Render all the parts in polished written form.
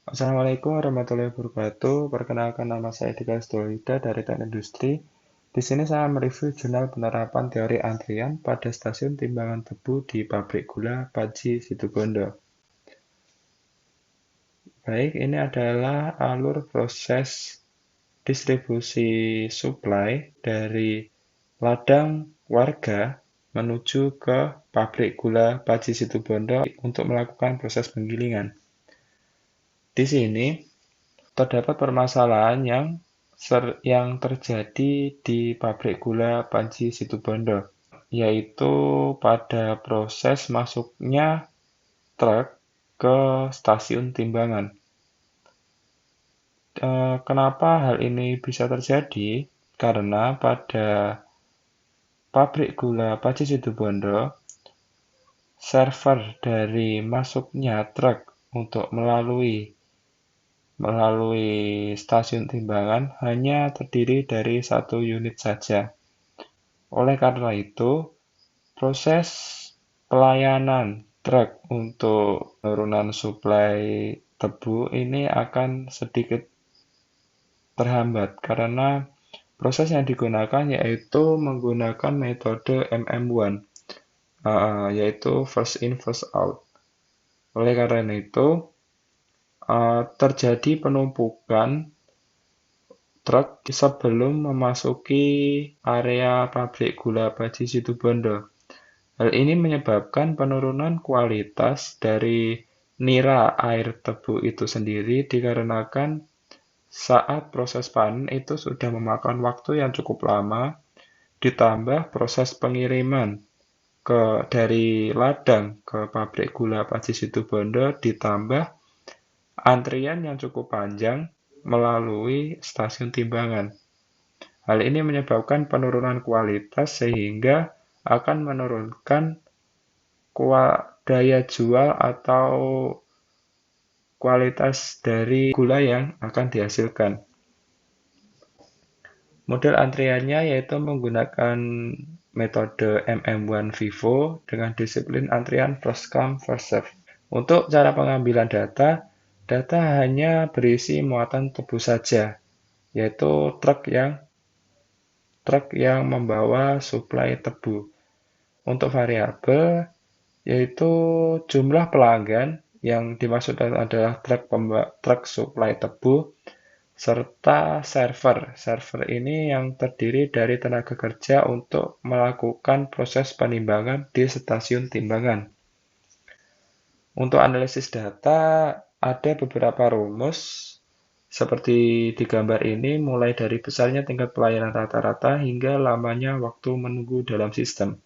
Assalamualaikum warahmatullahi wabarakatuh. Perkenalkan nama saya Dika Stolida dari Teknik Industri. Di sini saya mereview jurnal penerapan teori antrian pada stasiun timbangan tebu di pabrik gula Paji Situbondo. Baik, ini adalah alur proses distribusi suplai dari ladang warga menuju ke pabrik gula Paji Situbondo untuk melakukan proses penggilingan. Di sini terdapat permasalahan yang terjadi di pabrik gula Panji Situbondo, yaitu pada proses masuknya truk ke stasiun timbangan. Kenapa hal ini bisa terjadi? Karena pada pabrik gula Panji Situbondo, server dari masuknya truk untuk melalui stasiun timbangan hanya terdiri dari satu unit saja. Oleh karena itu, proses pelayanan truk untuk penurunan suplai tebu ini akan sedikit terhambat karena proses yang digunakan yaitu menggunakan metode MM1, yaitu first in first out. Oleh karena itu, terjadi penumpukan truk sebelum memasuki area pabrik gula Paji Situbondo. Hal ini menyebabkan penurunan kualitas dari nira air tebu itu sendiri dikarenakan saat proses panen itu sudah memakan waktu yang cukup lama, ditambah proses pengiriman dari ladang ke pabrik gula Paji Situbondo, ditambah antrian yang cukup panjang melalui stasiun timbangan. Hal ini menyebabkan penurunan kualitas sehingga akan menurunkan daya jual atau kualitas dari gula yang akan dihasilkan. Model antriannya yaitu menggunakan metode MM1 Vivo dengan disiplin antrian first come first serve. Untuk cara pengambilan data hanya berisi muatan tebu saja, yaitu truk yang membawa suplai tebu. Untuk variabel yaitu jumlah pelanggan yang dimaksud adalah truk suplai tebu serta server. Server ini yang terdiri dari tenaga kerja untuk melakukan proses penimbangan di stasiun timbangan. Untuk analisis data ada beberapa rumus seperti di gambar ini, mulai dari besarnya tingkat pelayanan rata-rata hingga lamanya waktu menunggu dalam sistem.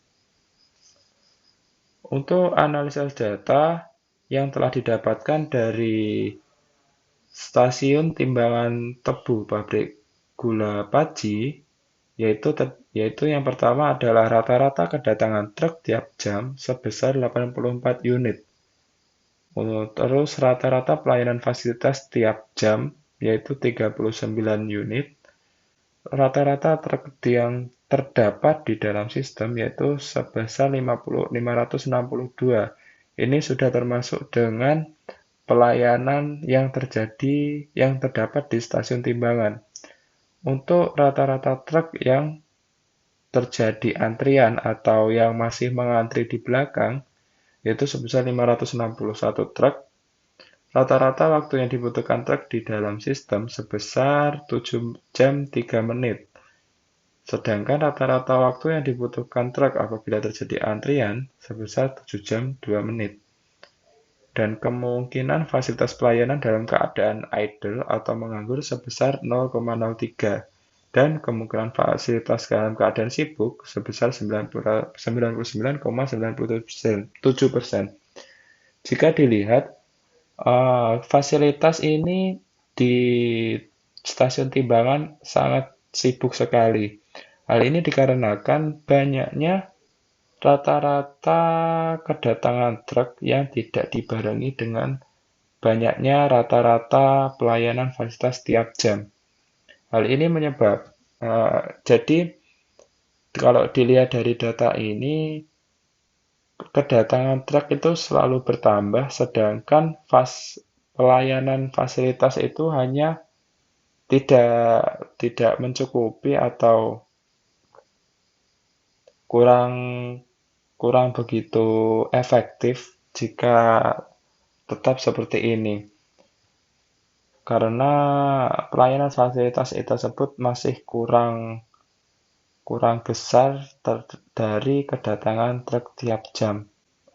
Untuk analisis data yang telah didapatkan dari stasiun timbangan tebu pabrik gula Paji, yaitu yang pertama adalah rata-rata kedatangan truk tiap jam sebesar 84 unit. Terus rata-rata pelayanan fasilitas tiap jam yaitu 39 unit. Rata-rata truk yang terdapat di dalam sistem yaitu sebesar 562. Ini sudah termasuk dengan pelayanan yang terdapat di stasiun timbangan. Untuk rata-rata truk yang terjadi antrian atau yang masih mengantri di belakang, yaitu sebesar 561 truk. Rata-rata waktu yang dibutuhkan truk di dalam sistem sebesar 7 jam 3 menit. Sedangkan rata-rata waktu yang dibutuhkan truk apabila terjadi antrian sebesar 7 jam 2 menit. Dan kemungkinan fasilitas pelayanan dalam keadaan idle atau menganggur sebesar 0,03 dan kemungkinan fasilitas dalam keadaan sibuk sebesar 99,97%. Jika dilihat, fasilitas ini di stasiun timbangan sangat sibuk sekali. Hal ini dikarenakan banyaknya rata-rata kedatangan truk yang tidak dibarengi dengan banyaknya rata-rata pelayanan fasilitas tiap jam. Hal ini jadi kalau dilihat dari data ini, kedatangan truk itu selalu bertambah, sedangkan pelayanan fasilitas itu hanya tidak mencukupi atau kurang kurang begitu efektif jika tetap seperti ini. Karena pelayanan fasilitas itu tersebut masih kurang kurang besar dari kedatangan truk tiap jam.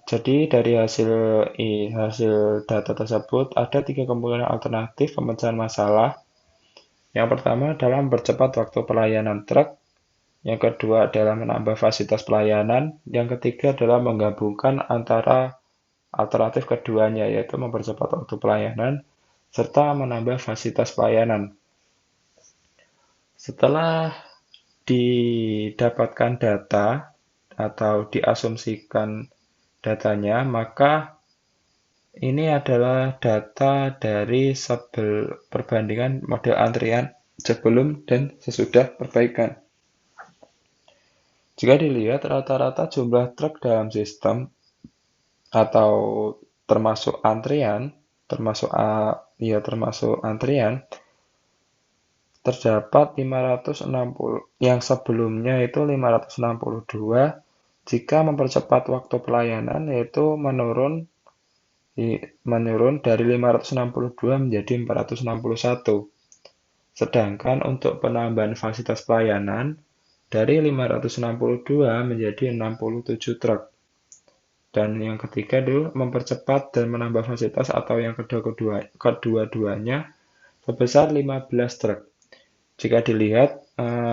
Jadi dari hasil data tersebut ada tiga kemungkinan alternatif pemecahan masalah. Yang pertama adalah mempercepat waktu pelayanan truk. Yang kedua adalah menambah fasilitas pelayanan. Yang ketiga adalah menggabungkan antara alternatif keduanya, yaitu mempercepat waktu pelayanan serta menambah fasilitas pelayanan. Setelah didapatkan data atau diasumsikan datanya, maka ini adalah data dari perbandingan model antrian sebelum dan sesudah perbaikan. Jika dilihat rata-rata jumlah truk dalam sistem atau termasuk antrian, termasuk antrian, terdapat 560 yang sebelumnya itu 562. Jika mempercepat waktu pelayanan yaitu menurun dari 562 menjadi 461. Sedangkan untuk penambahan fasilitas pelayanan dari 562 menjadi 67 truk. Dan yang ketiga itu mempercepat dan menambah fasilitas atau yang kedua-duanya sebesar 15 truk. Jika dilihat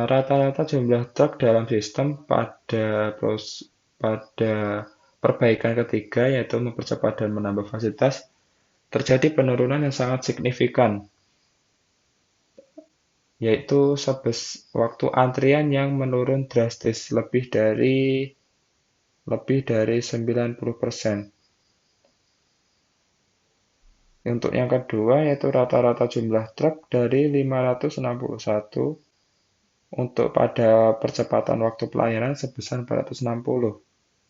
rata-rata jumlah truk dalam sistem pada perbaikan ketiga yaitu mempercepat dan menambah fasilitas terjadi penurunan yang sangat signifikan, yaitu waktu antrian yang menurun drastis lebih dari 90%. Untuk yang kedua yaitu rata-rata jumlah truk dari 561 untuk pada percepatan waktu pelayanan sebesar 460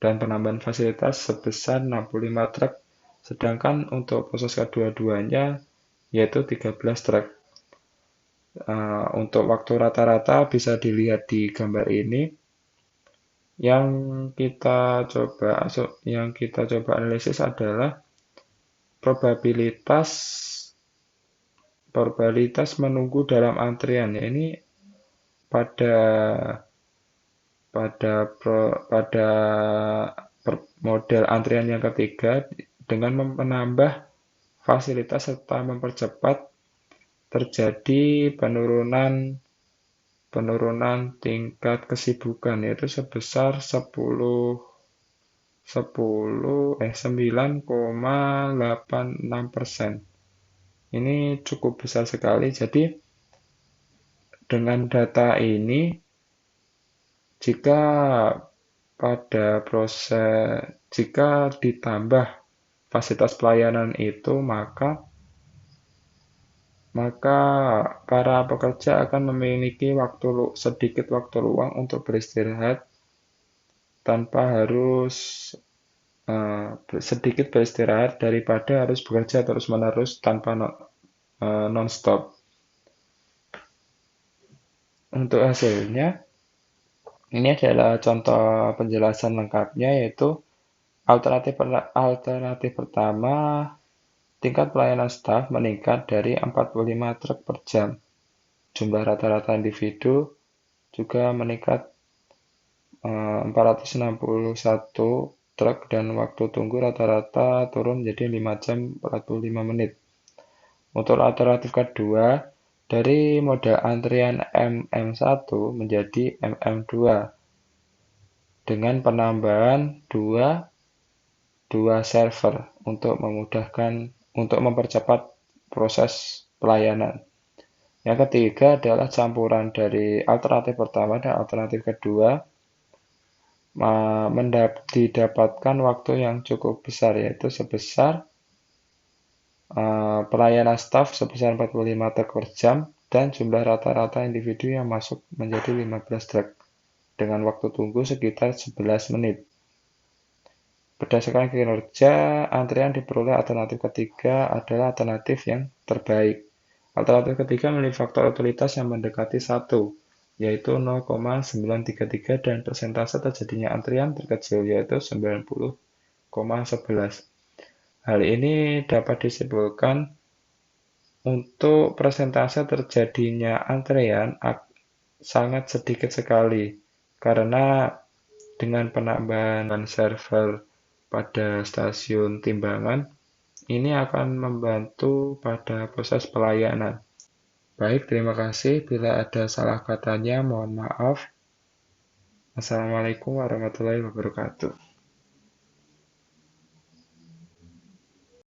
dan penambahan fasilitas sebesar 65 truk, sedangkan untuk proses kedua-duanya yaitu 13 truk. Untuk waktu rata-rata bisa dilihat di gambar ini. Yang kita coba analisis adalah probabilitas menunggu dalam antrian. Ya, ini pada model antrian yang ketiga dengan menambah fasilitas serta mempercepat terjadi penurunan tingkat kesibukan yaitu sebesar 9,86%. Ini cukup besar sekali. Jadi dengan data ini jika ditambah fasilitas pelayanan itu maka para pekerja akan memiliki sedikit waktu luang untuk beristirahat tanpa harus sedikit beristirahat daripada harus bekerja terus-menerus tanpa non-stop. Untuk hasilnya, ini adalah contoh penjelasan lengkapnya yaitu alternatif pertama, tingkat pelayanan staf meningkat dari 45 truk per jam. Jumlah rata-rata individu juga meningkat 461 truk dan waktu tunggu rata-rata turun menjadi 5 jam 45 menit. Untuk alternatif kedua, dari model antrian MM1 menjadi MM2 dengan penambahan dua server untuk mempercepat proses pelayanan. Yang ketiga adalah campuran dari alternatif pertama dan alternatif kedua didapatkan waktu yang cukup besar yaitu sebesar pelayanan staf sebesar 45 truk per jam dan jumlah rata-rata individu yang masuk menjadi 15 truk dengan waktu tunggu sekitar 11 menit. Berdasarkan kinerja, antrian diperoleh alternatif ketiga adalah alternatif yang terbaik. Alternatif ketiga memiliki faktor utilitas yang mendekati 1, yaitu 0,933 dan persentase terjadinya antrian terkecil, yaitu 90,11. Hal ini dapat disimpulkan untuk persentase terjadinya antrean sangat sedikit sekali, karena dengan penambahan server pada stasiun timbangan, ini akan membantu pada proses pelayanan. Baik, terima kasih. Bila ada salah katanya, mohon maaf. Assalamualaikum warahmatullahi wabarakatuh.